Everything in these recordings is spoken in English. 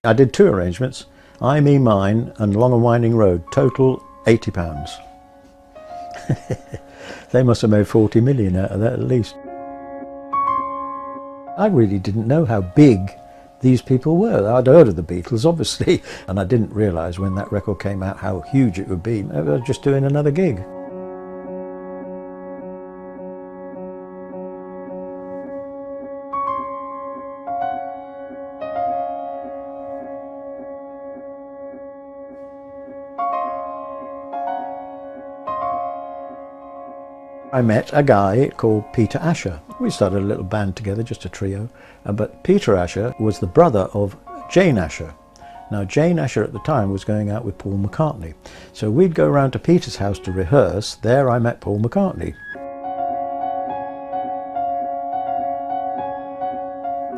I did 2 arrangements, I, Me, Mine and Long and Winding Road, total £80. They must have made 40 million out of that at least. I really didn't know how big these people were. I'd heard of the Beatles, obviously, and I didn't realise when that record came out how huge it would be. I was just doing another gig. I met a guy called Peter Asher. We started a little band together, just a trio, but Peter Asher was the brother of Jane Asher. Now Jane Asher at the time was going out with Paul McCartney, so we'd go round to Peter's house to rehearse. There I met Paul McCartney.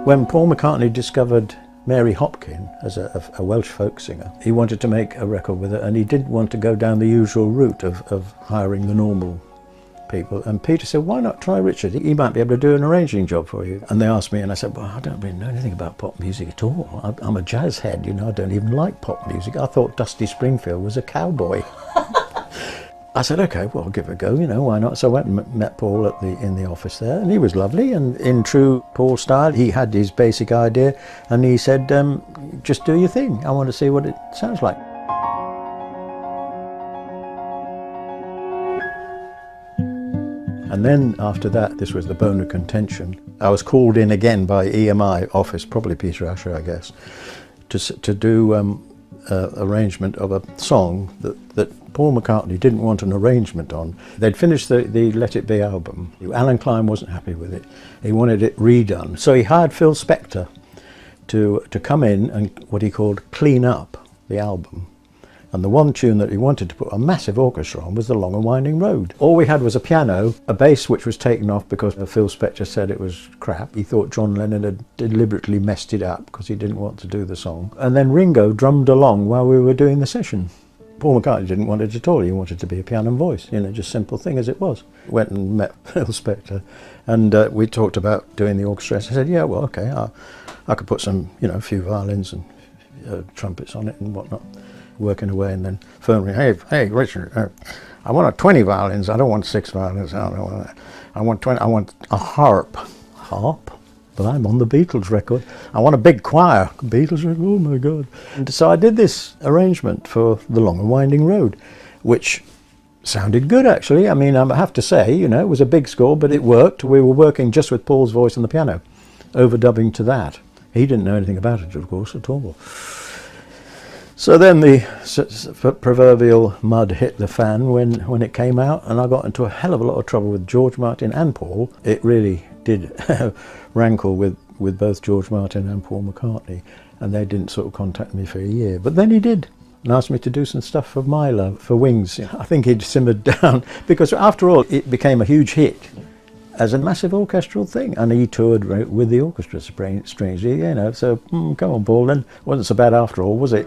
When Paul McCartney discovered Mary Hopkin as a Welsh folk singer, he wanted to make a record with her, and he didn't want to go down the usual route of hiring the normal people. And Peter said, why not try Richard? He might be able to do an arranging job for you. And they asked me, and I said, well, I don't really know anything about pop music at all. I'm a jazz head, you know, I don't even like pop music. I thought Dusty Springfield was a cowboy. I said, okay, well, I'll give it a go, you know, why not? So I went and met Paul in the office there, and he was lovely, and in true Paul style, he had his basic idea, and he said, just do your thing. I want to see what it sounds like. And then after that, this was the bone of contention. I was called in again by EMI office, probably Peter Asher, I guess, to do arrangement of a song that Paul McCartney didn't want an arrangement on. They'd finished the Let It Be album. Alan Klein wasn't happy with it. He wanted it redone. So he hired Phil Spector to come in and what he called clean up the album. And the one tune that he wanted to put a massive orchestra on was the Long and Winding Road. All we had was a piano, a bass which was taken off because Phil Spector said it was crap. He thought John Lennon had deliberately messed it up because he didn't want to do the song. And then Ringo drummed along while we were doing the session. Paul McCartney didn't want it at all. He wanted to be a piano and voice, you know, just simple thing as it was. Went and met Phil Spector, and we talked about doing the orchestra. I said, yeah, well, okay, I could put some, you know, a few violins and trumpets on it and whatnot. Working away, and then phone me, hey Richard, I want 20 violins, I don't want 6 violins, I want 20, I want a harp. But I'm on the Beatles record. I want a big choir. Beatles record, oh my God. And so I did this arrangement for the Long and Winding Road, which sounded good actually. I mean, I have to say, you know, it was a big score, but it worked. We were working just with Paul's voice on the piano, overdubbing to that. He didn't know anything about it, of course, at all. So then the proverbial mud hit the fan when it came out, and I got into a hell of a lot of trouble with George Martin and Paul. It really did rankle with both George Martin and Paul McCartney, and they didn't sort of contact me for a year. But then he did, and asked me to do some stuff for Milo, for Wings. I think he'd simmered down, because after all, it became a huge hit as a massive orchestral thing, and he toured with the orchestra, strangely, you know, so come on Paul, then wasn't so bad after all, was it?